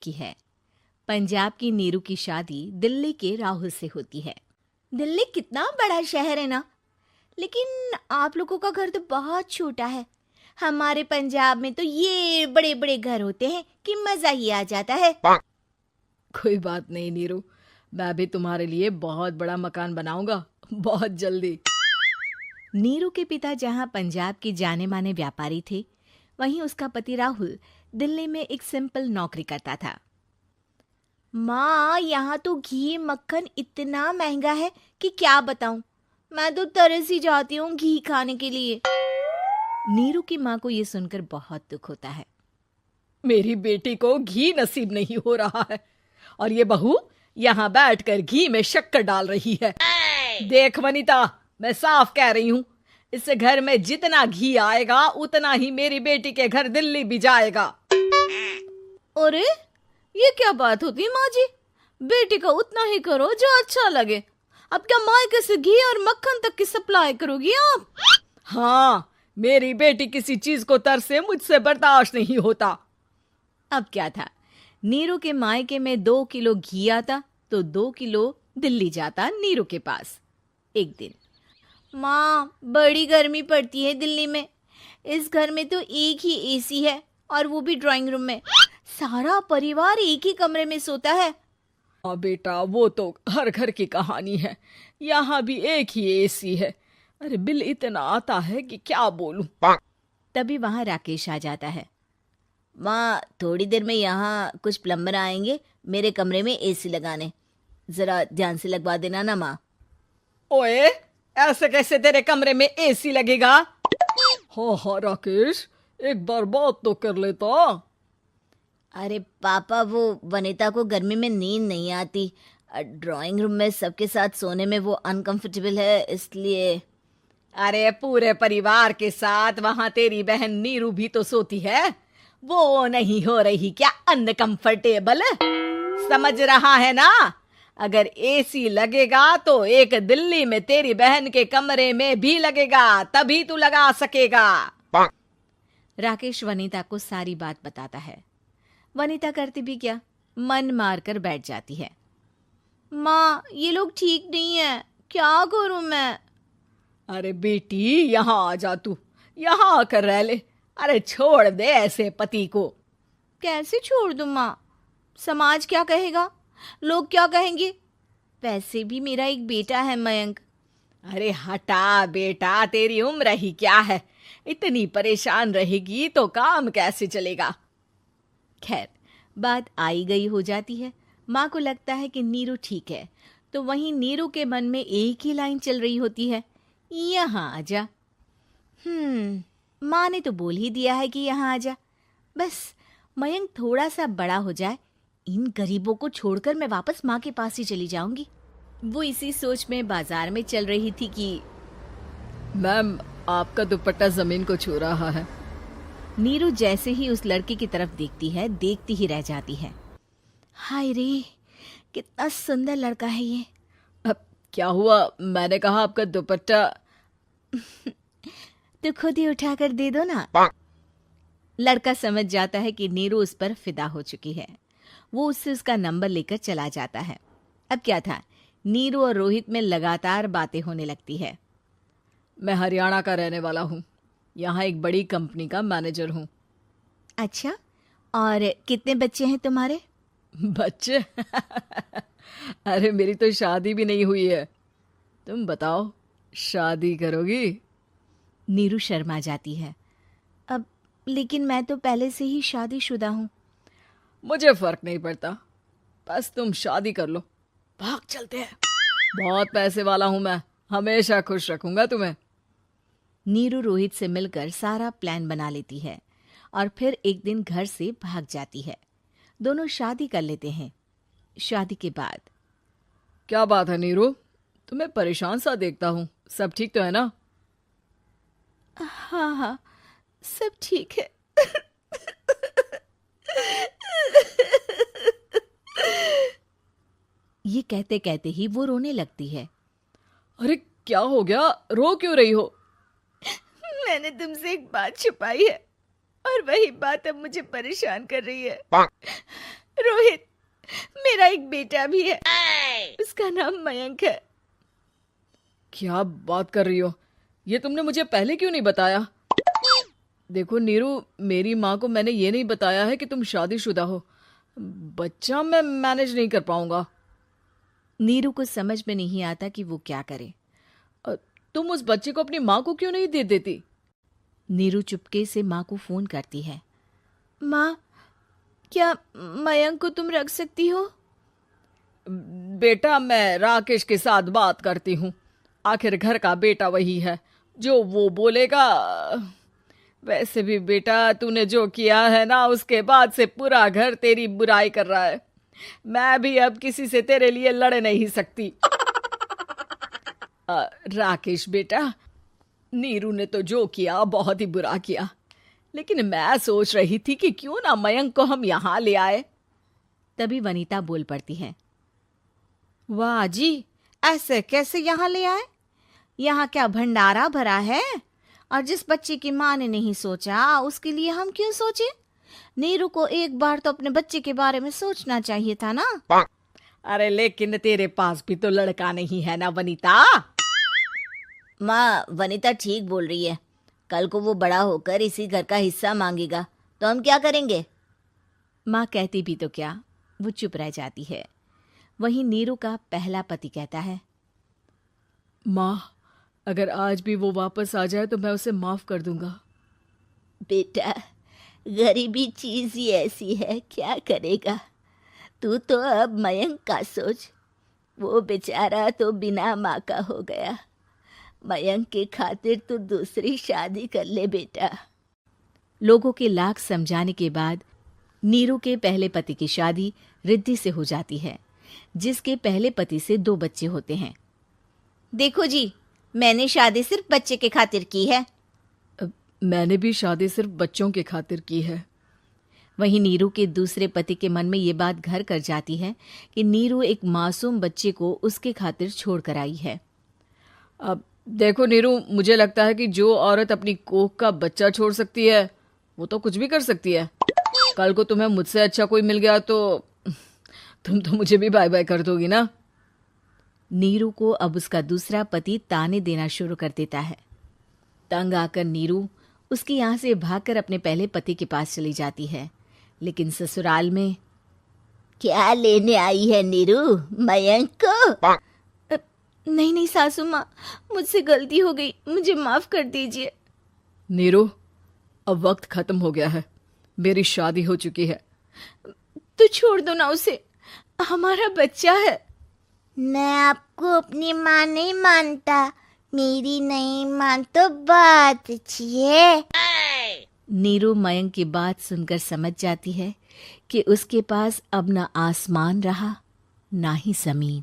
की है। पंजाब की नीरू की शादी दिल्ली के राहुल से होती है। दिल्ली कितना बड़ा शहर है ना, लेकिन आप लोगों का घर तो बहुत छोटा है। हमारे पंजाब में तो ये बड़े बड़े घर होते हैं कि मजा ही आ जाता है। कोई बात नहीं नीरू, मैं भी तुम्हारे लिए बहुत बड़ा मकान बनाऊंगा बहुत जल्दी। नीरू के पिता जहां पंजाब के जाने माने व्यापारी थे, वहीं उसका पति राहुल दिल्ली में एक सिंपल नौकरी करता था। माँ, यहाँ तो घी मक्खन इतना महंगा है कि क्या बताऊं। मैं तो तरस ही जाती हूँ घी खाने के लिए। नीरू की माँ को ये सुनकर बहुत दुख होता है। मेरी बेटी को घी नसीब नहीं हो रहा है और ये बहू यहाँ बैठकर घी में शक्कर डाल रही है। देख वनिता, मैं साफ कह रही हूँ, इस घर में जितना घी आएगा उतना ही मेरी बेटी के घर दिल्ली भी जाएगा। अरे ये क्या बात होती है माँ जी? बेटी का उतना ही करो जो अच्छा लगे। अब क्या मायके से घी और मक्खन तक की सप्लाई करोगी आप? हाँ, मेरी बेटी किसी चीज को तरसे मुझसे बर्दाश्त नहीं होता। अब क्या था, नीरू के मायके में 2 किलो घी आता तो 2 किलो दिल्ली जाता नीरू के पास। एक दिन, माँ बड़ी गर्मी पड़ती है दिल्ली में। इस घर में तो एक ही एसी है और वो भी ड्राइंग रूम में। सारा परिवार एक ही कमरे में सोता है। हाँ बेटा, वो तो हर घर की कहानी है। यहाँ भी एक ही एसी है। अरे बिल इतना आता है कि क्या बोलूं। तभी वहां राकेश आ जाता है। माँ, थोड़ी देर में यहाँ कुछ प्लम्बर आएंगे मेरे कमरे में एसी लगाने। जरा ध्यान से लगवा देना ना माँ। ओए, ऐसे कैसे तेरे कमरे में एसी लगेगा? हाँ राकेश, एक बार बात तो कर लेता। अरे पापा, वो वनिता को गर्मी में नींद नहीं आती। ड्राइंग रूम में सबके साथ सोने में वो अनकंफर्टेबल है, इसलिए। अरे पूरे परिवार के साथ वहां तेरी बहन नीरू भी तो सोती है। वो नहीं हो रही क्या अनकंफर्टेबल? समझ रहा है ना? अगर एसी लगेगा तो एक दिल्ली में तेरी बहन के कमरे में भी लगेगा, तभी तू लगा सकेगा। राकेश वनिता को सारी बात बताता है। वनिता करती भी क्या, मन मार कर बैठ जाती है। माँ, ये लोग ठीक नहीं है, क्या करूं मैं? अरे बेटी, यहाँ आ जा, तू यहाँ आकर रह ले। अरे छोड़ दे ऐसे पति को। कैसे छोड़ दूं माँ? समाज क्या कहेगा, लोग क्या कहेंगे? वैसे भी मेरा एक बेटा है मयंक। अरे हटा बेटा, तेरी उम्र ही क्या है? इतनी परेशान रहेगी तो काम कैसे चलेगा? खैर, बात आई गई हो जाती है। माँ को लगता है कि नीरू ठीक है, तो वहीं नीरू के मन में एक ही लाइन चल रही होती है, यहाँ आजा। माँ ने तो बोल ही दिया है कि यहाँ आजा। बस मयंक थोड़ा सा बड़ा हो जाए, इन गरीबों को छोड़कर मैं वापस माँ के पास ही चली जाऊंगी। वो इसी सोच में बाजार में चल रही थी कि मैम, आपका दुपट्टा जमीन को छू रहा है। नीरू जैसे ही उस लड़के की तरफ देखती है, देखती ही रह जाती है। हाय रे, कितना सुंदर लड़का है ये। अब क्या हुआ? मैंने कहा आपका दुपट्टा। तो खुद ही उठाकर दे दो ना। लड़का समझ जाता है कि नीरू उस पर फिदा हो चुकी है। वो उससे उसका नंबर लेकर चला जाता है। अब क्या था, नीरू और रोहित में लगातार बातें होने लगती है। मैं हरियाणा का रहने वाला हूँ, यहाँ एक बड़ी कंपनी का मैनेजर हूँ। अच्छा, और कितने बच्चे हैं तुम्हारे? बच्चे? अरे मेरी तो शादी भी नहीं हुई है। तुम बताओ, शादी करोगी? नीरू शर्मा जाती है। अब लेकिन मैं तो पहले से ही शादीशुदा हूँ। मुझे फर्क नहीं पड़ता, बस तुम शादी कर लो, भाग चलते हैं। बहुत पैसे वाला हूं मैं, हमेशा खुश रखूंगा तुम्हें। नीरू रोहित से मिलकर सारा प्लान बना लेती है और फिर एक दिन घर से भाग जाती है। दोनों शादी कर लेते हैं। शादी के बाद, क्या बात है नीरू, तुम्हें परेशान सा देखता हूँ, सब ठीक तो है ना? हाँ हाँ, सब ठीक है। ये कहते कहते ही वो रोने लगती है। अरे क्या हो गया, रो क्यों रही हो? मैंने तुमसे एक बात छुपाई है और वही बात अब मुझे परेशान कर रही है। रोहित, मेरा एक बेटा भी है, उसका नाम मयंक है। क्या बात कर रही हो? ये तुमने मुझे पहले क्यों नहीं बताया? देखो नीरू, मेरी माँ को मैंने ये नहीं बताया है कि तुम शादीशुदा हो। बच्चा मैं मैनेज नहीं कर पाऊंगा। नीरू को समझ में नहीं आता कि वो क्या करे। तुम उस बच्चे को अपनी माँ को क्यों नहीं दे देती? नीरू चुपके से माँ को फोन करती है। माँ, क्या मयंक को तुम रख सकती हो? बेटा, मैं राकेश के साथ बात करती हूँ। आखिर घर का बेटा वही है, जो वो बोलेगा। वैसे भी बेटा, तूने जो किया है ना, उसके बाद से पूरा घर तेरी बुराई कर रहा है। मैं भी अब किसी से तेरे लिए लड़ नहीं सकती। राकेश बेटा, नीरू ने तो जो किया बहुत ही बुरा किया, लेकिन मैं सोच रही थी कि क्यों ना मयंक को हम यहाँ ले आए। तभी वनीता बोल पड़ती है। वाह जी, ऐसे कैसे यहाँ ले आए? यहाँ क्या भंडारा भरा है? और जिस बच्चे की माँ ने नहीं सोचा, उसके लिए हम क्यों सोचे? नीरू को एक बार तो अपने बच्चे के बारे में सोचना चाहिए था ना। अरे लेकिन तेरे पास भी तो लड़का नहीं है ना वनीता। माँ, वनीता ठीक बोल रही है। कल को वो बड़ा होकर इसी घर का हिस्सा मांगेगा तो हम क्या करेंगे? माँ कहती भी तो क्या, वो चुप रह जाती है। वहीं नीरू का पहला पति कहता है। माँ, अगर आज भी वो वापस आ जाए तो मैं उसे माफ कर दूंगा। बेटा, गरीबी चीज ही ऐसी है, क्या करेगा? तू तो अब मयंक का सोच। वो बेचारा तो बिना माँ का हो गया। मयंक के खातिर तू दूसरी शादी कर ले बेटा। लोगों के लाख समझाने के बाद नीरू के पहले पति की शादी रिद्धि से हो जाती है, जिसके पहले पति से 2 बच्चे होते हैं। देखो जी, मैंने शादी सिर्फ बच्चे के खातिर की है। मैंने भी शादी सिर्फ बच्चों के खातिर की है। वहीं नीरू के दूसरे पति के मन में ये बात घर कर जाती है कि नीरू एक मासूम बच्चे को उसके खातिर छोड़ कर आई है। अब देखो नीरू, मुझे लगता है कि जो औरत अपनी कोख का बच्चा छोड़ सकती है, वो तो कुछ भी कर सकती है। कल को तुम्हें मुझसे अच्छा कोई मिल गया तो तुम तो मुझे भी बाय बाय कर दोगी ना। नीरू को अब उसका दूसरा पति ताने देना शुरू कर देता है। तंग आकर नीरू उसके यहाँ से भागकर अपने पहले पति के पास चली जाती है, लेकिन ससुराल में क्या लेने आई है नीरू, मयंक को? नहीं नहीं सासू माँ, मुझसे गलती हो गई, मुझे माफ कर दीजिए। नीरू, अब वक्त खत्म हो गया है, मेरी शादी हो चुकी है। तो छोड़ दो ना उसे, हमारा बच्चा है। मैं आपको अपनी माँ नहीं मानता, मेरी नहीं मान तो बात अच्छी है। नीरू मयंक की बात सुनकर समझ जाती है कि उसके पास अब ना आसमान रहा ना ही जमीन।